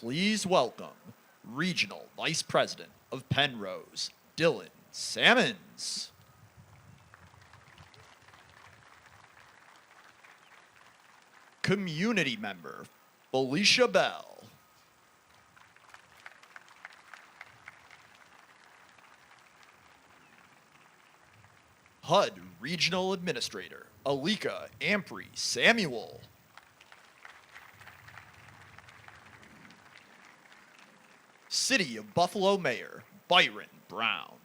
please welcome Regional Vice President of Penrose, Dylan Sammons. Community Member, Felicia Bell. HUD Regional Administrator, Alika Ampry Samuel. City of Buffalo Mayor, Byron Brown.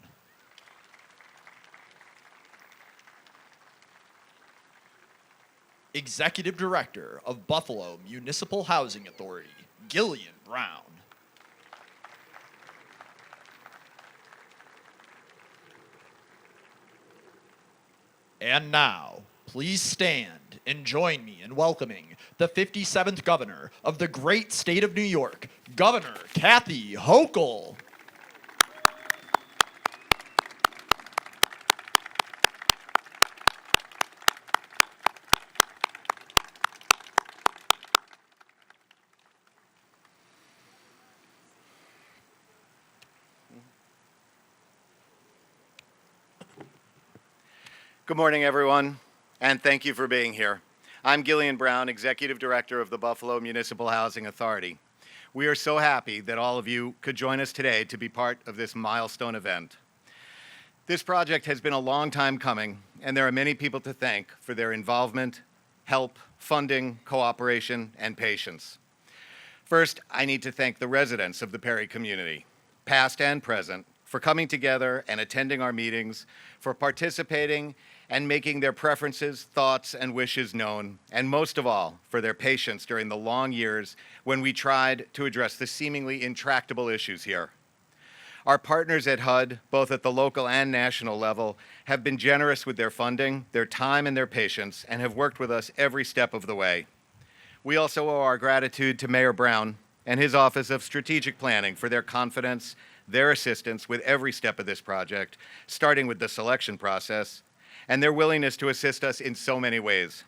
Executive Director of Buffalo Municipal Housing Authority, Gillian Brown. And now, please stand and join me in welcoming the 57th Governor of the great state of New York, Governor Kathy Hochul. Good morning, everyone, and thank you for being here. I'm Gillian Brown, Executive Director of the Buffalo Municipal Housing Authority. We are so happy that all of you could join us today to be part of this milestone event. This project has been a long time coming, and there are many people to thank for their involvement, help, funding, cooperation, and patience. First, I need to thank the residents of the Perry community, past and present, for coming together and attending our meetings, for participating and making their preferences, thoughts, and wishes known, and most of all, for their patience during the long years when we tried to address the seemingly intractable issues here. Our partners at HUD, both at the local and national level, have been generous with their funding, their time, and their patience, and have worked with us every step of the way. We also owe our gratitude to Mayor Brown and his Office of Strategic Planning for their confidence, their assistance with every step of this project, starting with the selection process, and their willingness to assist us in so many ways.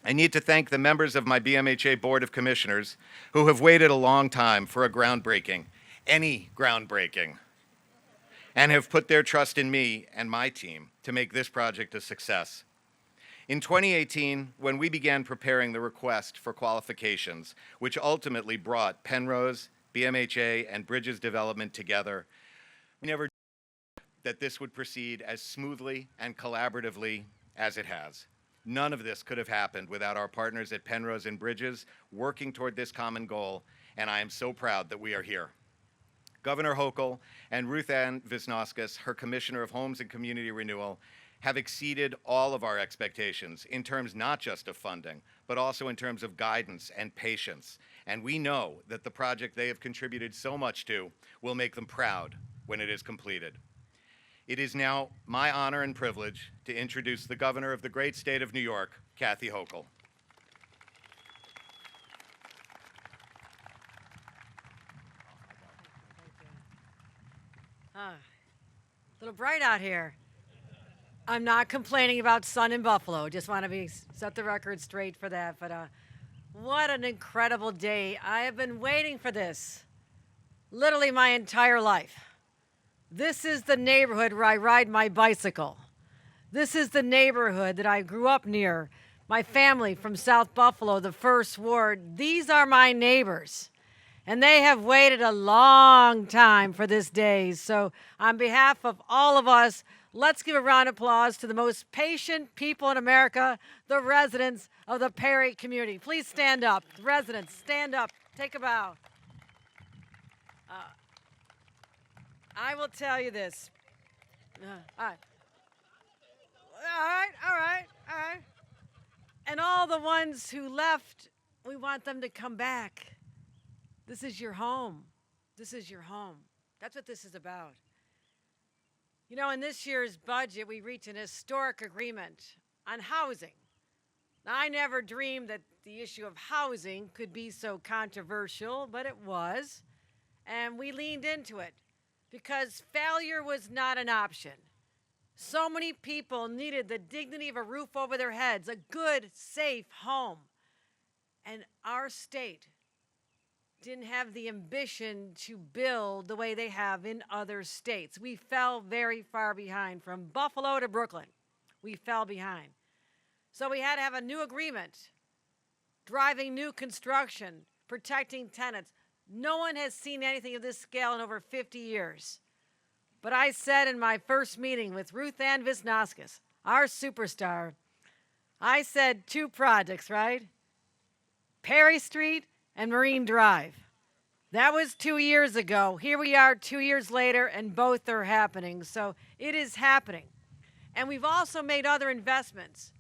I need to thank the members of my BMHA Board of Commissioners who have waited a long time for a groundbreaking, any groundbreaking, and have put their trust in me and my team to make this project a success. In 2018, when we began preparing the request for qualifications, which ultimately brought Penrose, BMHA, and Bridges Development together, we never that this would proceed as smoothly and collaboratively as it has. None of this could have happened without our partners at Penrose and Bridges working toward this common goal, and I am so proud that we are here. Governor Hochul and Ruth Ann Wisniewski, her Commissioner of Homes and Community Renewal, have exceeded all of our expectations in terms not just of funding, but also in terms of guidance and patience. And we know that the project they have contributed so much to will make them proud when it is completed. It is now my honor and privilege to introduce the Governor of the great state of New York, Kathy Hochul. A little bright out here. I'm not complaining about sun in Buffalo. Just want to set the record straight for that. But what an incredible day. I have been waiting for this literally my entire life. This is the neighborhood where I ride my bicycle. This is the neighborhood that I grew up near. My family from South Buffalo, the First Ward, these are my neighbors. And they have waited a long time for this day. So on behalf of all of us, let's give a round of applause to the most patient people in America, the residents of the Perry community. Please stand up. Residents, stand up. Take a bow. I will tell you this. All right. And all the ones who left, we want them to come back. This is your home. This is your home. That's what this is about. You know, in this year's budget, we reached an historic agreement on housing. Now, I never dreamed that the issue of housing could be so controversial, but it was. And we leaned into it because failure was not an option. So many people needed the dignity of a roof over their heads, a good, safe home. And our state didn't have the ambition to build the way they have in other states. We fell very far behind. From Buffalo to Brooklyn, we fell behind. So we had to have a new agreement, driving new construction, protecting tenants. No one has seen anything of this scale in over 50 years. But I said in my first meeting with Ruth Ann Visnauskas, our superstar, I said 2 projects, right? Perry Street and Marine Drive. That was 2 years ago. Here we are 2 years later, and both are happening. So it is happening. And we've also made other investments.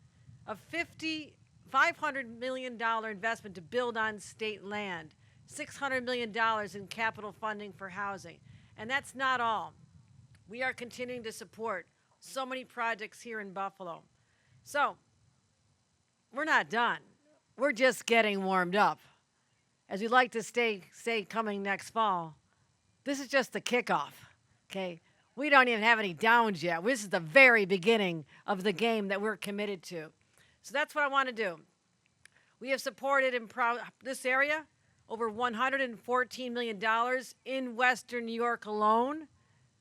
A $500 million investment to build on state land, $600 million in capital funding for housing. And that's not all. We are continuing to support so many projects here in Buffalo. So we're not done. We're just getting warmed up. As we like to say coming next fall, this is just the kickoff, okay? We don't even have any downs yet. This is the very beginning of the game that we're committed to. So that's what I want to do. We have supported in this area over $114 million in Western New York alone,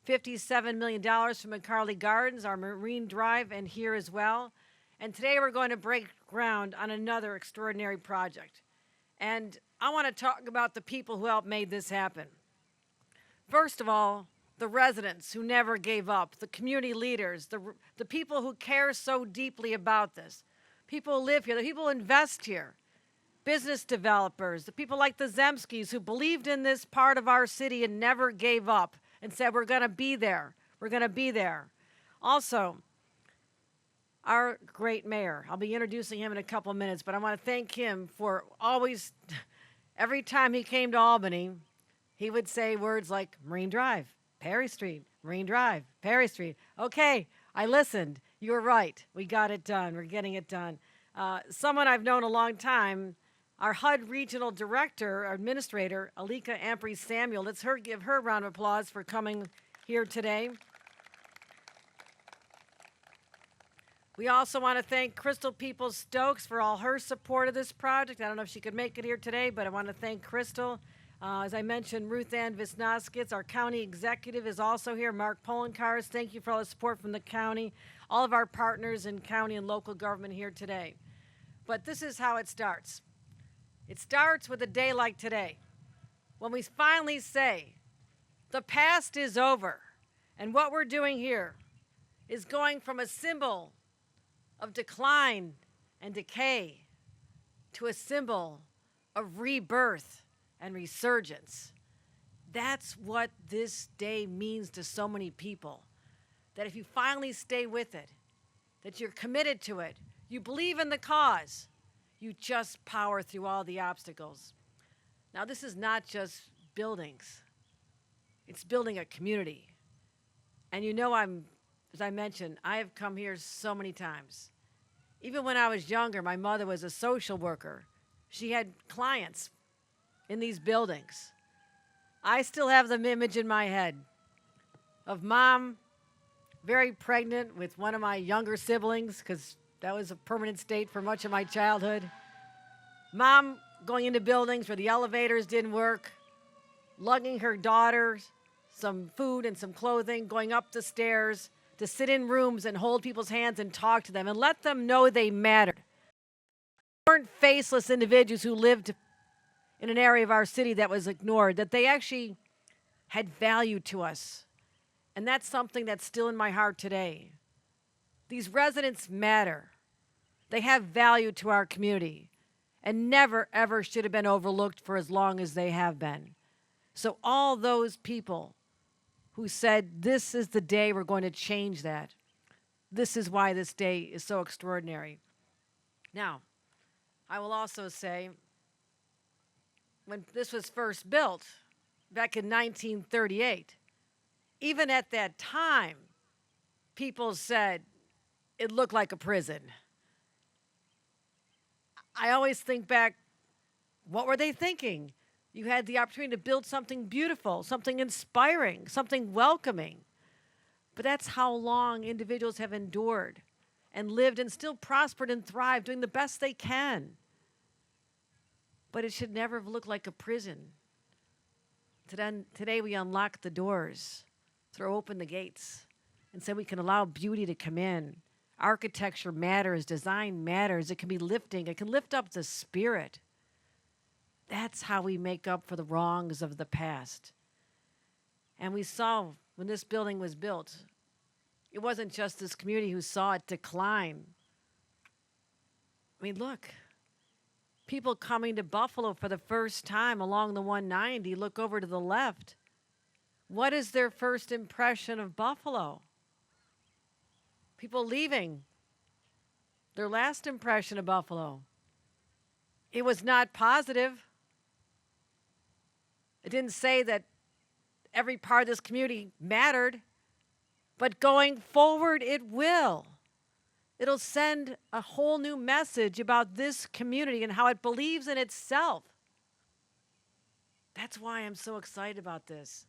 $57 million from McCarley Gardens, our Marine Drive, and here as well. And today we're going to break ground on another extraordinary project. And I want to talk about the people who helped make this happen. First of all, the residents who never gave up, the community leaders, the people who care so deeply about this, people who live here, the people who invest here, business developers, the people like the Zemskys who believed in this part of our city and never gave up and said, we're going to be there. We're going to be there. Also, our great mayor, I'll be introducing him in a couple of minutes, but I want to thank him for always, every time he came to Albany, he would say words like Marine Drive, Perry Street, Marine Drive, Perry Street. Okay, I listened. You were right. We got it done. We're getting it done. Someone I've known a long time, our HUD Regional Director, our Administrator, Alika Ampry-Samuel. Let's give her a round of applause for coming here today. We also want to thank Crystal Peoples-Stokes for all her support of this project. I don't know if she could make it here today, but I want to thank Crystal. As I mentioned, Ruth Ann Visnauskas, our county executive, is also here. Mark Polenkars, thank you for all the support from the county. All of our partners in county and local government here today. But this is how it starts. It starts with a day like today, when we finally say, the past is over, and what we're doing here is going from a symbol of decline and decay to a symbol of rebirth and resurgence. That's what this day means to so many people, that if you finally stay with it, that you're committed to it, you believe in the cause, you just power through all the obstacles. Now, this is not just buildings. It's building a community. And you know, as I mentioned, I have come here so many times. Even when I was younger, my mother was a social worker. She had clients in these buildings. I still have the image in my head of Mom, very pregnant with one of my younger siblings, because that was a permanent state for much of my childhood. Mom going into buildings where the elevators didn't work, lugging her daughters some food and some clothing, going up the stairs to sit in rooms and hold people's hands and talk to them and let them know they mattered. They weren't faceless individuals who lived in an area of our city that was ignored, that they actually had value to us. And that's something that's still in my heart today. These residents matter. They have value to our community and never, ever should have been overlooked for as long as they have been. So all those people who said, this is the day we're going to change that, this is why this day is so extraordinary. Now, I will also say, when this was first built, back in 1938, even at that time, people said it looked like a prison. I always think back, what were they thinking? You had the opportunity to build something beautiful, something inspiring, something welcoming. But that's how long individuals have endured and lived and still prospered and thrived, doing the best they can. But it should never have looked like a prison. Today we unlock the doors, throw open the gates, and say we can allow beauty to come in. Architecture matters, design matters. It can be lifting, it can lift up the spirit. That's how we make up for the wrongs of the past. And we saw when this building was built, it wasn't just this community who saw it decline. I mean, look, people coming to Buffalo for the first time along the 190, look over to the left. What is their first impression of Buffalo? People leaving. Their last impression of Buffalo. It was not positive. It didn't say that every part of this community mattered, but going forward, it will. It'll send a whole new message about this community and how it believes in itself. That's why I'm so excited about this.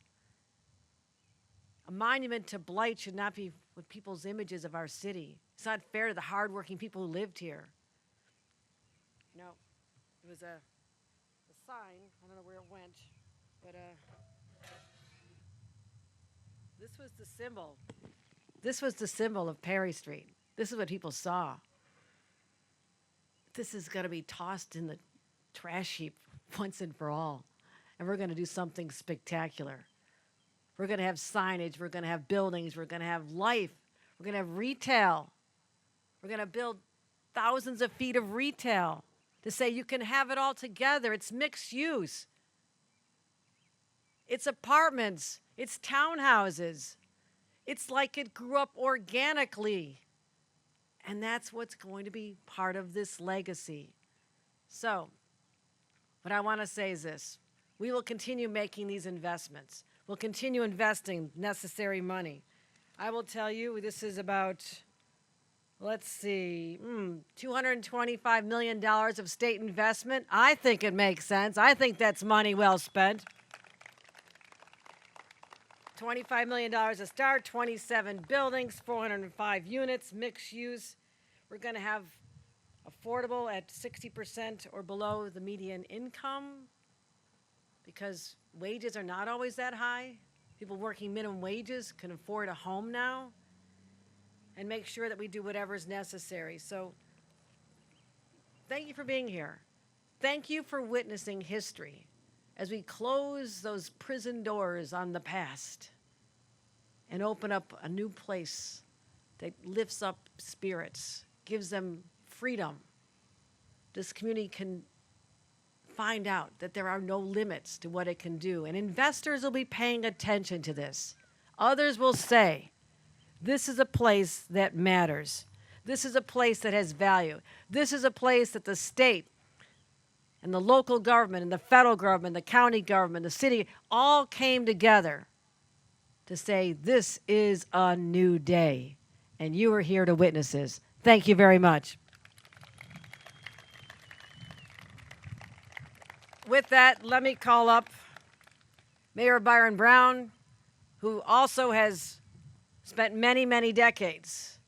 A monument to blight should not be with people's images of our city. It's not fair to the hardworking people who lived here. You know, it was a sign, I don't know where it went, but this was the symbol. This was the symbol of Perry Street. This is what people saw. This is going to be tossed in the trash heap once and for all. And we're going to do something spectacular. We're going to have signage. We're going to have buildings. We're going to have life. We're going to have retail. We're going to build thousands of feet of retail to say you can have it all together. It's mixed use. It's apartments. It's townhouses. It's like it grew up organically. And that's what's going to be part of this legacy. So, what I want to say is this. We will continue making these investments. We'll continue investing necessary money. I will tell you, this is about, let's see, $225 million of state investment. I think it makes sense. I think that's money well spent. $25 million to start, 27 buildings, 405 units, mixed use. We're going to have affordable at 60% or below the median income because wages are not always that high. People working minimum wages can afford a home now, and make sure that we do whatever is necessary. So thank you for being here. Thank you for witnessing history as we close those prison doors on the past and open up a new place that lifts up spirits, gives them freedom. This community can find out that there are no limits to what it can do. And investors will be paying attention to this. Others will say, this is a place that matters. This is a place that has value. This is a place that the state and the local government and the federal government, the county government, the city, all came together to say, this is a new day. And you are here to witness this. Thank you very much. With that, let me call up Mayor Byron Brown, who also has spent many, many decades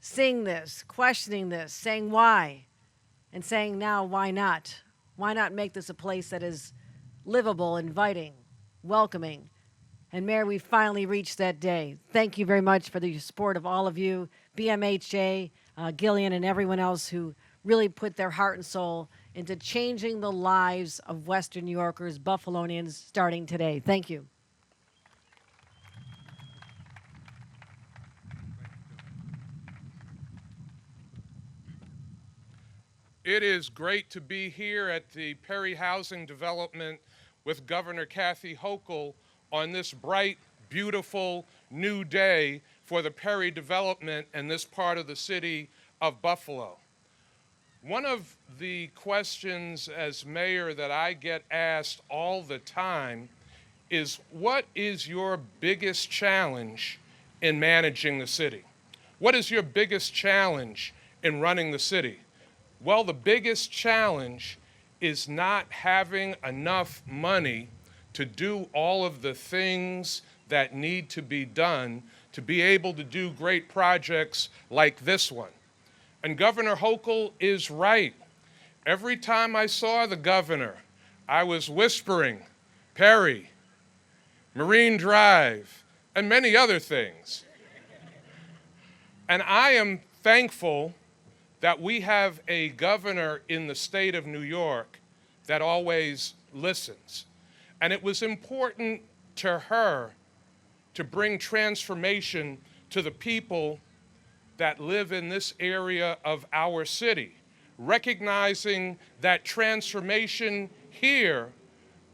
seeing this, questioning this, saying why, and saying now, why not? Why not make this a place that is livable, inviting, welcoming? And Mayor, we finally reached that day. Thank you very much for the support of all of you, BMHA, Gillian, and everyone else who really put their heart and soul into changing the lives of Western New Yorkers, Buffalonians, starting today. Thank you. It is great to be here at the Perry Housing Development with Governor Kathy Hochul on this bright, beautiful, new day for the Perry development in this part of the city of Buffalo. One of the questions as mayor that I get asked all the time is, what is your biggest challenge in managing the city? What is your biggest challenge in running the city? Well, the biggest challenge is not having enough money to do all of the things that need to be done to be able to do great projects like this one. And Governor Hochul is right. Every time I saw the governor, I was whispering, Perry, Marine Drive, and many other things. And I am thankful that we have a governor in the state of New York that always listens. And it was important to her to bring transformation to the people that live in this area of our city, recognizing that transformation here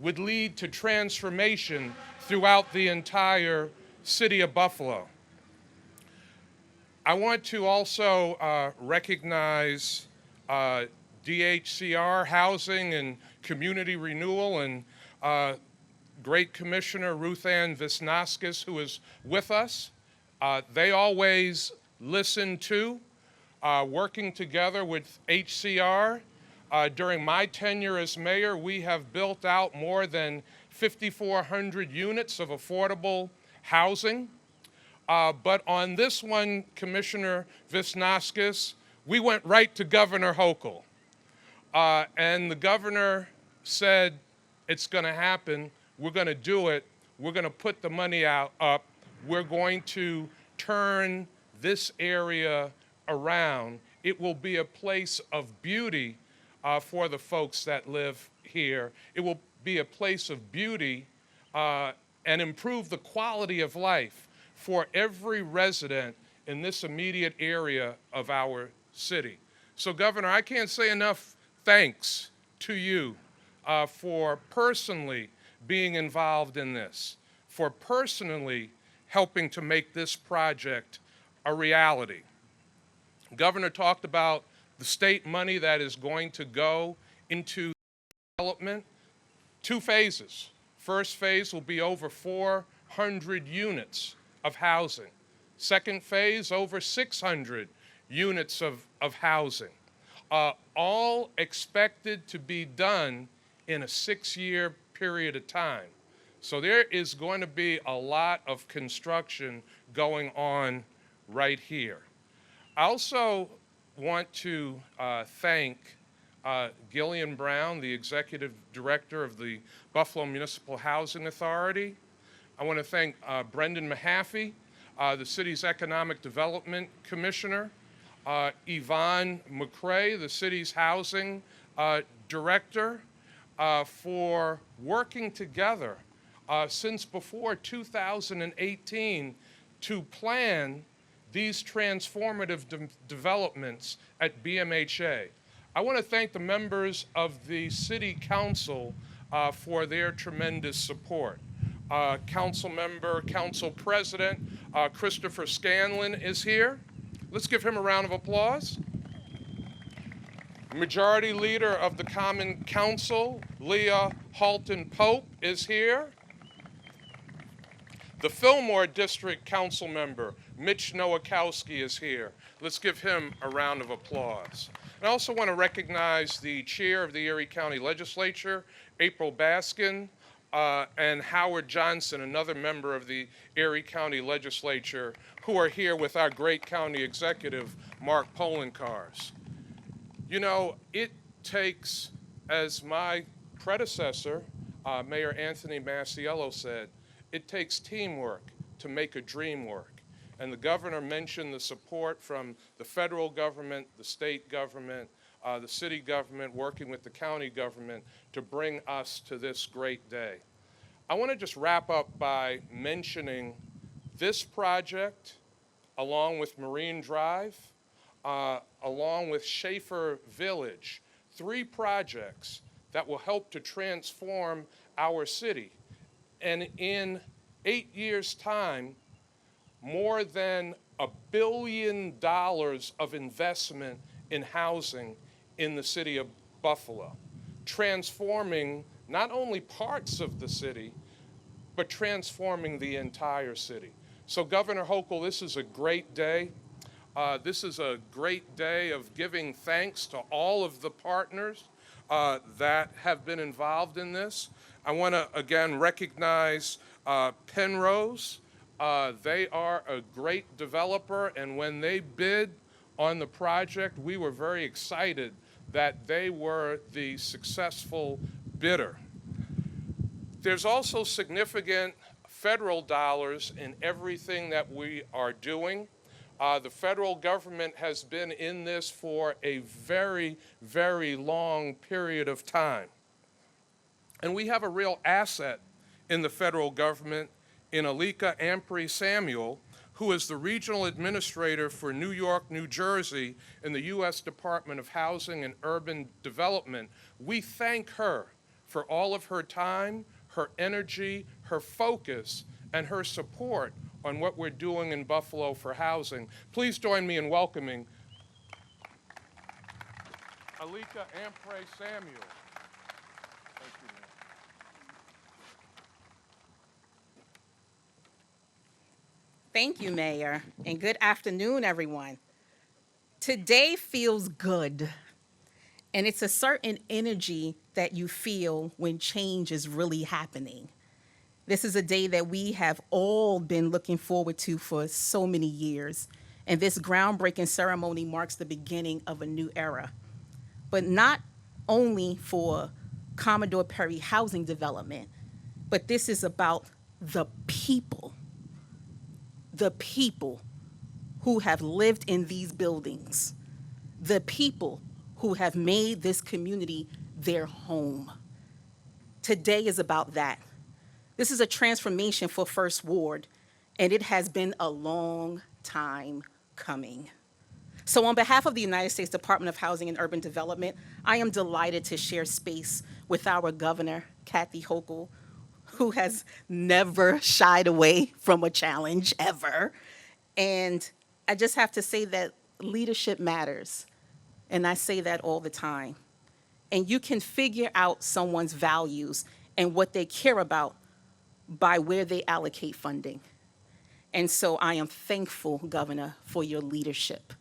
would lead to transformation throughout the entire city of Buffalo. I want to also recognize DHCR Housing and Community Renewal and great Commissioner Ruth Ann Visnaskis, who is with us. They always listen to, working together with HCR. During my tenure as mayor, we have built out more than 5,400 units of affordable housing. But on this one, Commissioner Visnaskis, we went right to Governor Hochul. And the governor said, it's going to happen. We're going to do it. We're going to put the money up. We're going to turn this area around. It will be a place of beauty for the folks that live here. It will be a place of beauty and improve the quality of life for every resident in this immediate area of our city. So, Governor, I can't say enough thanks to you for personally being involved in this, for personally helping to make this project a reality. Governor talked about the state money that is going to go into development. 2 phases. First phase will be over 400 units of housing. Second phase, over 600 units of housing. All expected to be done in a 6-year period of time. So there is going to be a lot of construction going on right here. I also want to thank Gillian Brown, the Executive Director of the Buffalo Municipal Housing Authority. I want to thank Brendan Mahaffey, the city's Economic Development Commissioner, Yvonne McCrae, the city's Housing Director, for working together since before 2018 to plan these transformative developments at BMHA. I want to thank the members of the City Council for their tremendous support. Council President Christopher Scanlon is here. Let's give him a round of applause. Majority Leader of the Common Council, Leah Halton Pope, is here. The Fillmore District Council member, Mitch Nowakowski, is here. Let's give him a round of applause. And I also want to recognize the chair of the Erie County Legislature, April Baskin, and Howard Johnson, another member of the Erie County Legislature, who are here with our great county executive, Mark Polenkars. You know, it takes, as my predecessor, Mayor Anthony Masiello, said, it takes teamwork to make a dream work. And the governor mentioned the support from the federal government, the state government, the city government, working with the county government to bring us to this great day. I want to just wrap up by mentioning this project, along with Marine Drive, along with Schaefer Village, 3 projects that will help to transform our city. And in 8 years' time, more than $1 billion of investment in housing in the city of Buffalo, transforming not only parts of the city, but transforming the entire city. So Governor Hochul, this is a great day. This is a great day of giving thanks to all of the partners that have been involved in this. I want to again recognize Penrose. They are a great developer, and when they bid on the project, we were very excited that they were the successful bidder. There's also significant federal dollars in everything that we are doing. The federal government has been in this for a very, very long period of time. And we have a real asset in the federal government in Alika Ampry Samuel, who is the regional administrator for New York, New Jersey in the U.S. Department of Housing and Urban Development. We thank her for all of her time, her energy, her focus, and her support on what we're doing in Buffalo for housing. Please join me in welcoming Alika Ampry Samuel. Thank you, ma'am. Thank you, Mayor, and good afternoon, everyone. Today feels good, and it's a certain energy that you feel when change is really happening. This is a day that we have all been looking forward to for so many years, and this groundbreaking ceremony marks the beginning of a new era. But not only for Commodore Perry Housing Development, but this is about the people who have lived in these buildings, the people who have made this community their home. Today is about that. This is a transformation for First Ward, and it has been a long time coming. So on behalf of the United States Department of Housing and Urban Development, I am delighted to share space with our governor, Kathy Hochul, who has never shied away from a challenge, ever. And I just have to say that leadership matters, and I say that all the time. And you can figure out someone's values and what they care about by where they allocate funding. And so I am thankful, Governor, for your leadership.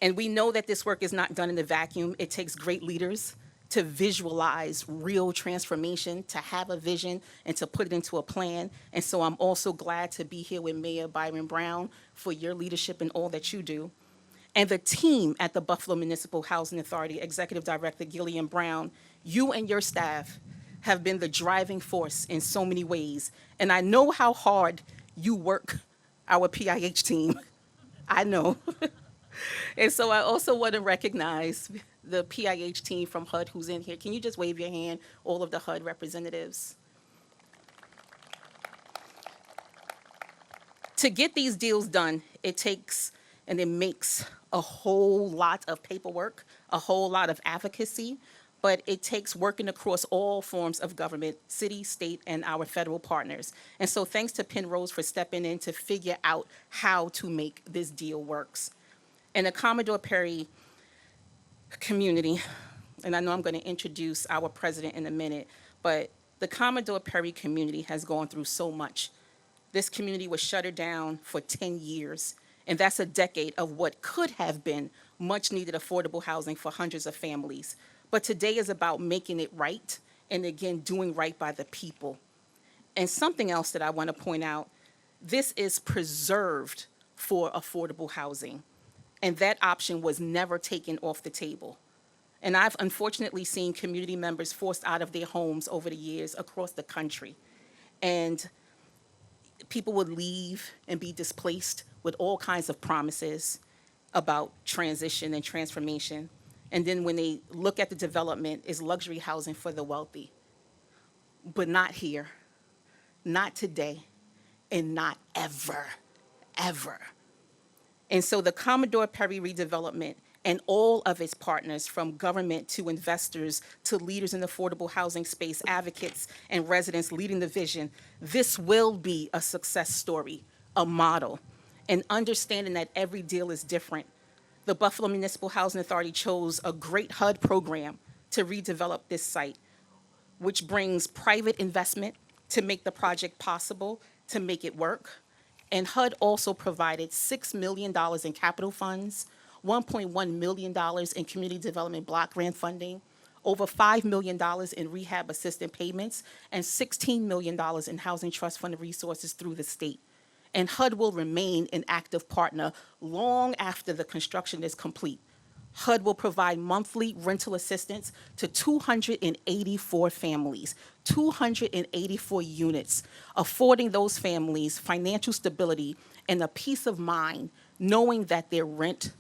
And we know that this work is not done in a vacuum. It takes great leaders to visualize real transformation, to have a vision, and to put it into a plan. And so I'm also glad to be here with Mayor Byron Brown for your leadership and all that you do. And the team at the Buffalo Municipal Housing Authority, Executive Director Gillian Brown, you and your staff have been the driving force in so many ways. And I know how hard you work, our PIH team. I know. And so I also want to recognize the PIH team from HUD who's in here. Can you just wave your hand, all of the HUD representatives? To get these deals done, it takes and it makes a whole lot of paperwork, a whole lot of advocacy, but it takes working across all forms of government, city, state, and our federal partners. And so thanks to Penrose for stepping in to figure out how to make this deal works. And the Commodore Perry community, and I know I'm going to introduce our president in a minute, but the Commodore Perry community has gone through so much. This community was shuttered down for 10 years, and that's a decade of what could have been much needed affordable housing for hundreds of families. But today is about making it right, and again, doing right by the people. And something else that I want to point out, this is preserved for affordable housing. And that option was never taken off the table. And I've unfortunately seen community members forced out of their homes over the years across the country. And people would leave and be displaced with all kinds of promises about transition and transformation. And then when they look at the development, it's luxury housing for the wealthy. But not here, not today, and not ever, ever. And so the Commodore Perry redevelopment and all of its partners, from government to investors to leaders in the affordable housing space, advocates and residents leading the vision, this will be a success story, a model. And understanding that every deal is different, the Buffalo Municipal Housing Authority chose a great HUD program to redevelop this site, which brings private investment to make the project possible, to make it work. And HUD also provided $6 million in capital funds, $1.1 million in community development block grant funding, over $5 million in rehab assistance payments, and $16 million in housing trust fund resources through the state. And HUD will remain an active partner long after the construction is complete. HUD will provide monthly rental assistance to 284 families, 284 units, affording those families financial stability and a peace of mind, knowing that their rent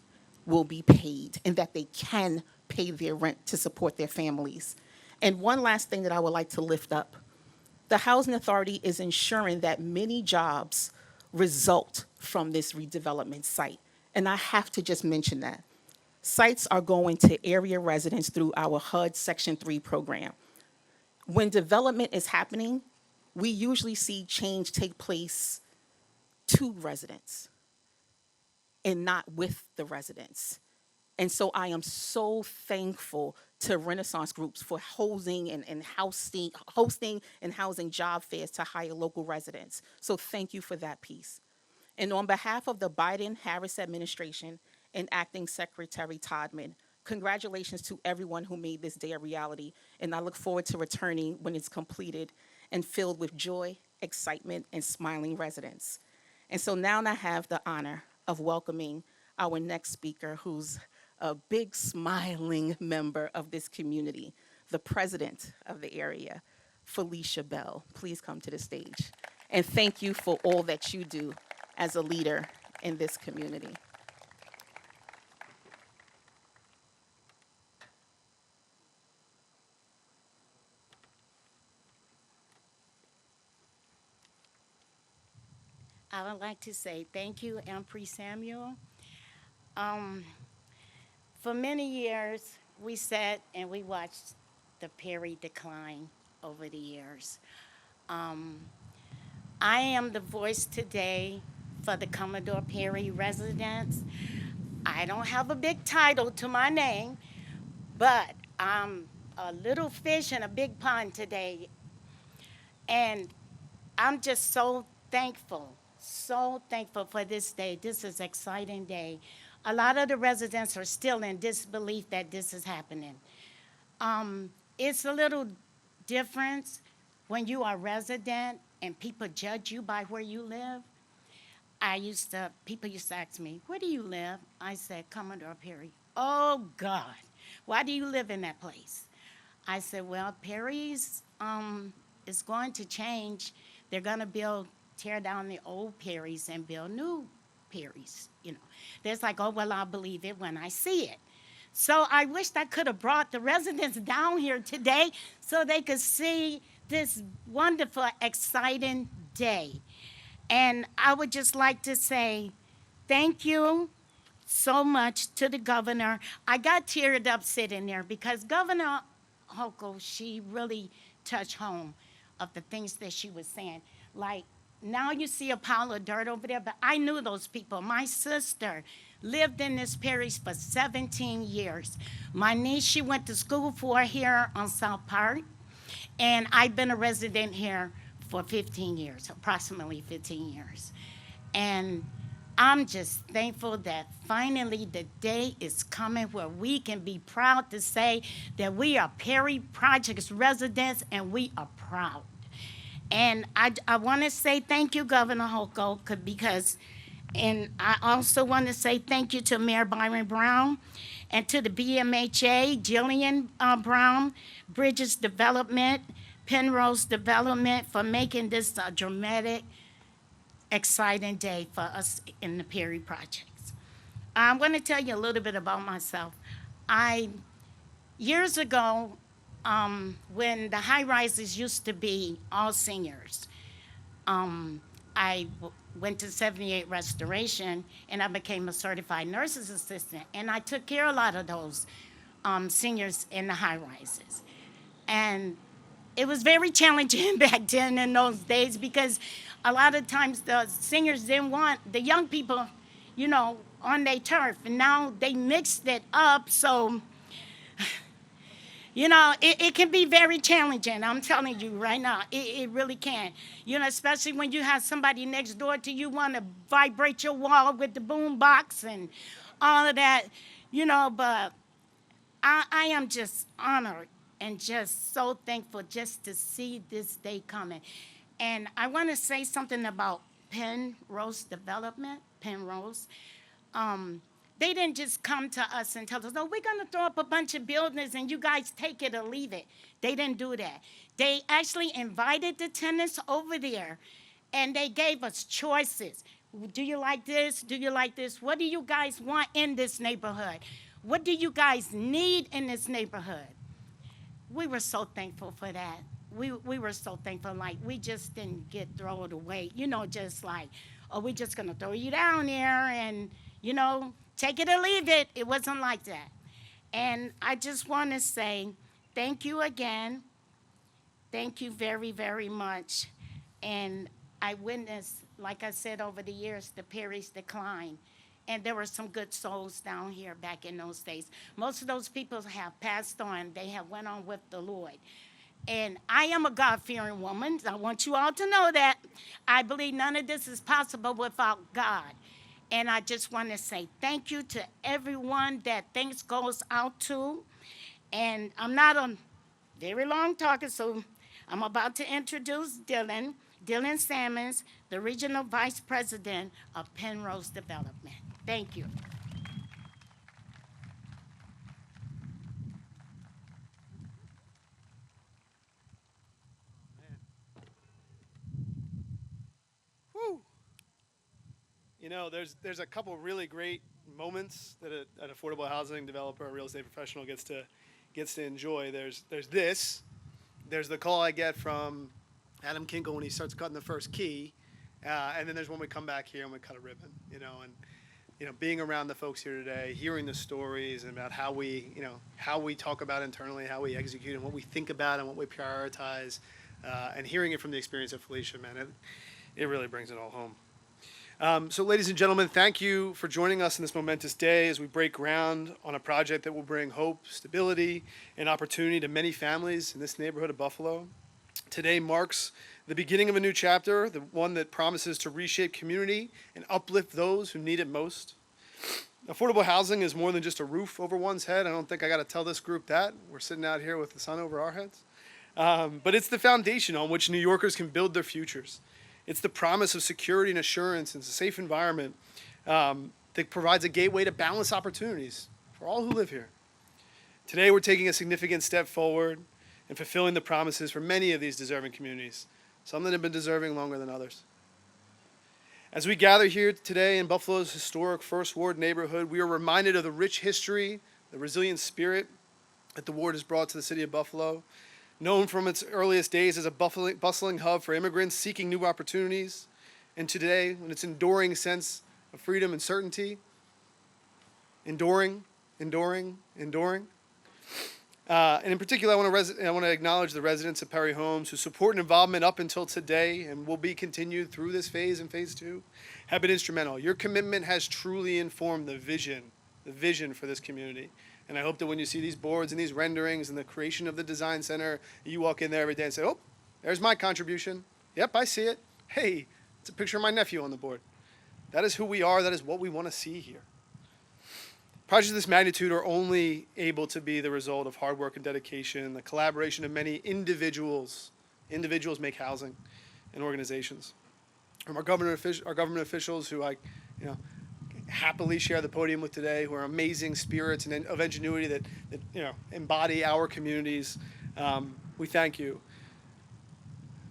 will be paid and that they can pay their rent to support their families. And one last thing that I would like to lift up. The Housing Authority is ensuring that many jobs result from this redevelopment site. And I have to just mention that. Sites are going to area residents through our HUD Section 3 program. When development is happening, we usually see change take place to residents and not with the residents. And so I am so thankful to Renaissance Groups for hosting and housing job fairs to hire local residents. So thank you for that piece. And on behalf of the Biden-Harris administration and Acting Secretary Todman, congratulations to everyone who made this day a reality. And I look forward to returning when it's completed and filled with joy, excitement, and smiling residents. And so now I have the honor of welcoming our next speaker, who's a big smiling member of this community, the president of the area, Felicia Bell. Please come to the stage. And thank you for all that you do as a leader in this community. I would like to say thank you, Empress Samuel. For many years, we sat and we watched the Perry decline over the years. I am the voice today for the Commodore Perry residents. I don't have a big title to my name, but I'm a little fish in a big pond today. And I'm just so thankful for this day. This is an exciting day. A lot of the residents are still in disbelief that this is happening. It's a little difference when you are a resident and people judge you by where you live. People used to ask me, where do you live? I said, Commodore Perry. Oh God, why do you live in that place? I said, well, Perry's is going to change. They're going to tear down the old Perrys and build new Perrys. There's like, oh, well, I'll believe it when I see it. So I wished I could have brought the residents down here today so they could see this wonderful, exciting day. And I would just like to say thank you so much to the governor. I got teared up sitting there because Governor Hochul, she really touched home of the things that she was saying. Like, now you see a pile of dirt over there, but I knew those people. My sister lived in this parish for 17 years. My niece, she went to school for here on South Park, and I've been a resident here for 15 years, approximately 15 years. And I'm just thankful that finally the day is coming where we can be proud to say that we are Perry Projects residents and we are proud. And I want to say thank you, Governor Hochul, and I also want to say thank you to Mayor Byron Brown and to the BMHA, Jillian Brown, Bridges Development, Penrose Development for making this a dramatic, exciting day for us in the Perry Projects. I'm going to tell you a little bit about myself. Years ago, when the high-rises used to be all seniors, I went to 78 Restoration, and I became a certified nurse's assistant, and I took care of a lot of those seniors in the high-rises. And it was very challenging back then in those days because a lot of times the seniors didn't want the young people, on their turf, and now they mixed it up, so it can be very challenging. I'm telling you right now, it really can. Especially when you have somebody next door to you want to vibrate your wall with the boom box and all of that, but I am just honored and just so thankful just to see this day coming. And I want to say something about Penrose Development, Penrose. They didn't just come to us and tell us, oh, we're going to throw up a bunch of buildings and you guys take it or leave it. They didn't do that. They actually invited the tenants over there and they gave us choices. Do you like this? Do you like this? What do you guys want in this neighborhood? What do you guys need in this neighborhood? We were so thankful for that. We were so thankful. Like, we just didn't get thrown away, just like, oh, we're just going to throw you down there and, take it or leave it. It wasn't like that. And I just want to say thank you again. Thank you very, very much. And I witnessed, like I said, over the years, the Perry's decline. And there were some good souls down here back in those days. Most of those people have passed on. They have went on with the Lord. And I am a God-fearing woman. I want you all to know that. I believe none of this is possible without God. And I just want to say thank you to everyone that thanks goes out to. And I'm not a very long talker, so I'm about to introduce Dylan Sammons, the Regional Vice President of Penrose Development. Thank you. Woo. There's a couple really great moments that an affordable housing developer, a real estate professional gets to enjoy. There's this. There's the call I get from Adam Kinkle when he starts cutting the first key, and then there's when we come back here and we cut a ribbon. And being around the folks here today, hearing the stories about how we talk about internally, how we execute, and what we think about and what we prioritize, and hearing it from the experience of Felicia, man, it really brings it all home. So ladies and gentlemen, thank you for joining us on this momentous day as we break ground on a project that will bring hope, stability, and opportunity to many families in this neighborhood of Buffalo. Today marks the beginning of a new chapter, the one that promises to reshape community and uplift those who need it most. Affordable housing is more than just a roof over one's head. I don't think I got to tell this group that. We're sitting out here with the sun over our heads. But it's the foundation on which New Yorkers can build their futures. It's the promise of security and assurance and a safe environment that provides a gateway to balanced opportunities for all who live here. Today, we're taking a significant step forward and fulfilling the promises for many of these deserving communities, some that have been deserving longer than others. As we gather here today in Buffalo's historic First Ward neighborhood, we are reminded of the rich history, the resilient spirit that the ward has brought to the city of Buffalo. Known from its earliest days as a bustling hub for immigrants seeking new opportunities, and today, in its enduring sense of freedom and certainty, enduring. And in particular, I want to acknowledge the residents of Perry Homes whose support and involvement up until today and will be continued through this phase and phase two have been instrumental. Your commitment has truly informed the vision for this community. And I hope that when you see these boards and these renderings and the creation of the design center, you walk in there every day and say, oh, there's my contribution. Yep, I see it. Hey, it's a picture of my nephew on the board. That is who we are. That is what we want to see here. Projects of this magnitude are only able to be the result of hard work and dedication, the collaboration of many individuals. Individuals make housing and organizations. From our government officials who I happily share the podium with today, who are amazing spirits and of ingenuity that embody our communities. We thank you.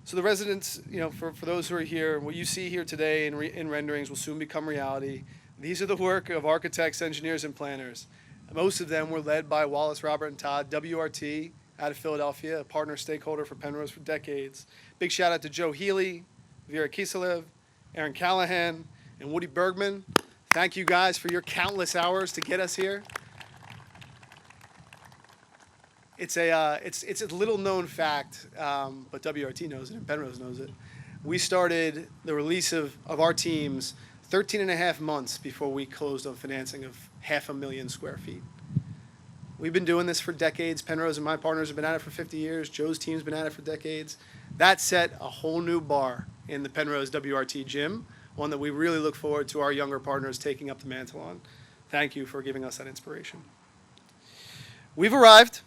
So the residents, for those who are here, what you see here today in renderings will soon become reality. These are the work of architects, engineers, and planners. Most of them were led by Wallace, Robert, and Todd, WRT, out of Philadelphia, a partner stakeholder for Penrose for decades. Big shout out to Joe Healy, Vera Kiselev, Aaron Callahan, and Woody Bergman. Thank you guys for your countless hours to get us here. It's a little known fact, but WRT knows it and Penrose knows it. We started the release of our teams 13 and a half months before we closed on financing of 500,000 square feet. We've been doing this for decades. Penrose and my partners have been at it for 50 years. Joe's team's been at it for decades. That set a whole new bar in the Penrose WRT gym, one that we really look forward to our younger partners taking up the mantle on. Thank you for giving us that inspiration. We've arrived.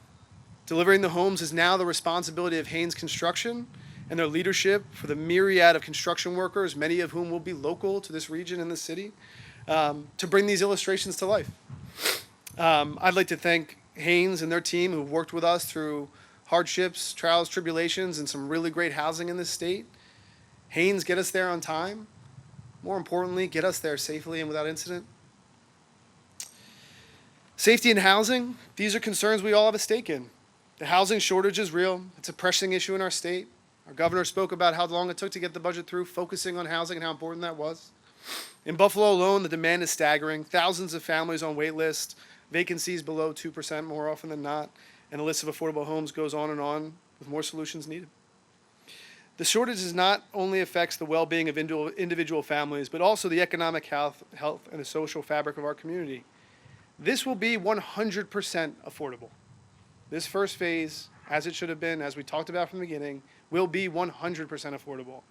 Delivering the homes is now the responsibility of Haynes Construction and their leadership for the myriad of construction workers, many of whom will be local to this region and the city. to bring these illustrations to life. I'd like to thank Haynes and their team who've worked with us through hardships, trials, tribulations, and some really great housing in this state. Haynes, get us there on time. More importantly, get us there safely and without incident. Safety and housing, these are concerns we all have a stake in. The housing shortage is real. It's a pressing issue in our state. Our governor spoke about how long it took to get the budget through, focusing on housing and how important that was. In Buffalo alone, the demand is staggering. Thousands of families on wait lists, vacancies below 2% more often than not, and the list of affordable homes goes on with more solutions needed. The shortage not only affects the well-being of individual families, but also the economic health, and the social fabric of our community. This will be 100% affordable. This first phase, as it should have been, as we talked about from the beginning, will be 100% affordable,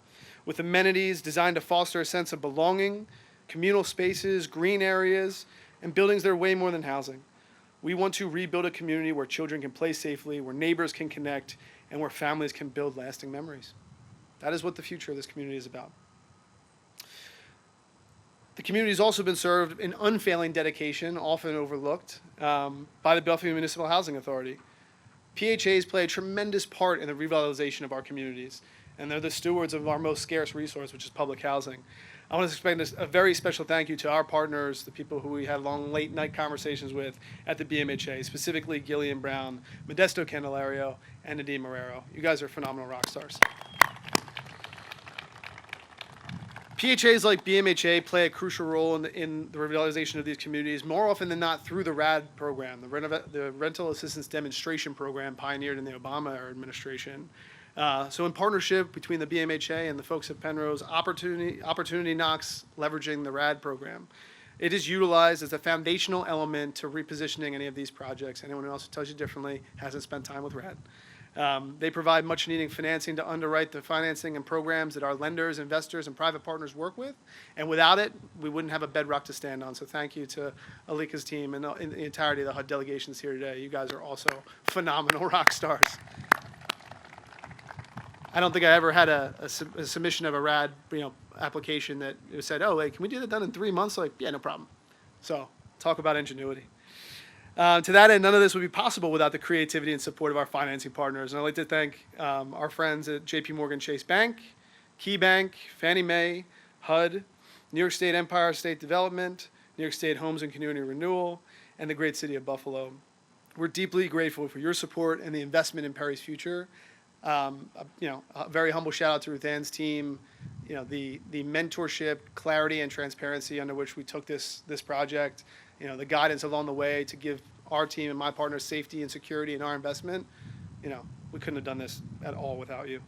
with amenities designed to foster a sense of belonging, communal spaces, green areas, and buildings that are way more than housing. We want to rebuild a community where children can play safely, where neighbors can connect, and where families can build lasting memories. That is what the future of this community is about. The community has also been served in unfailing dedication, often overlooked, by the Buffalo Municipal Housing Authority. PHAs play a tremendous part in the revitalization of our communities, and they're the stewards of our most scarce resource, which is public housing. I want to extend a very special thank you to our partners, the people who we had long late night conversations with at the BMHA, specifically Gillian Brown, Modesto Candelario, and Nadine Marrero. You guys are phenomenal rock stars. PHAs like BMHA play a crucial role in the revitalization of these communities, more often than not through the RAD program, the Rental Assistance Demonstration Program pioneered in the Obama administration. So in partnership between the BMHA and the folks at Penrose, Opportunity Knocks leveraging the RAD program. It is utilized as a foundational element to repositioning any of these projects. Anyone else who tells you differently hasn't spent time with RAD. They provide much needed financing to underwrite the financing and programs that our lenders, investors, and private partners work with. And without it, we wouldn't have a bedrock to stand on. So thank you to Alika's team and the entirety of the HUD delegations here today. You guys are also phenomenal rock stars. I don't think I ever had a submission of a RAD application that it said, oh, wait, can we do that done in 3 months? Like, yeah, no problem. So talk about ingenuity. To that end, none of this would be possible without the creativity and support of our financing partners. And I'd like to thank our friends at JP Morgan Chase Bank, Key Bank, Fannie Mae, HUD, New York State Empire State Development, New York State Homes and Community Renewal, and the great city of Buffalo. We're deeply grateful for your support and the investment in Perry's future. A very humble shout out to Ruth Ann's team, the mentorship, clarity, and transparency under which we took this project, the guidance along the way to give our team and my partners safety and security in our investment. We couldn't have done this at all without you.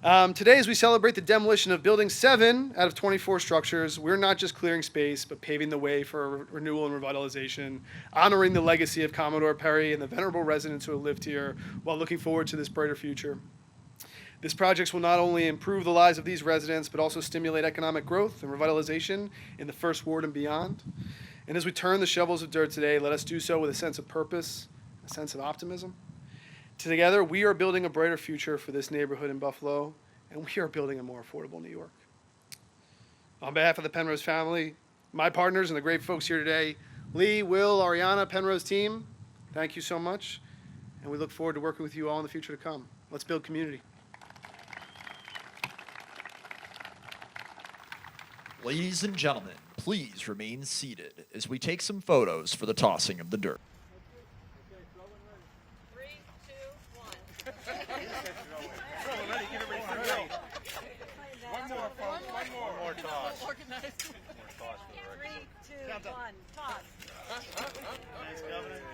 Today, as we celebrate the demolition of Building 7 out of 24 structures, we're not just clearing space, but paving the way for renewal and revitalization, honoring the legacy of Commodore Perry and the venerable residents who have lived here, while looking forward to this brighter future. This project will not only improve the lives of these residents, but also stimulate economic growth and revitalization in the First Ward and beyond. And as we turn the shovels of dirt today, let us do so with a sense of purpose, a sense of optimism. Together, we are building a brighter future for this neighborhood in Buffalo, and we are building a more affordable New York. On behalf of the Penrose family, my partners, and the great folks here today, Lee, Will, Ariana, Penrose team, thank you so much, and we look forward to working with you all in the future to come. Let's build community. Ladies and gentlemen, please remain seated as we take some photos for the tossing of the dirt. 3, 2, 1. One more toss. Organized. 3, 2, 1. Toss. Thanks, Governor.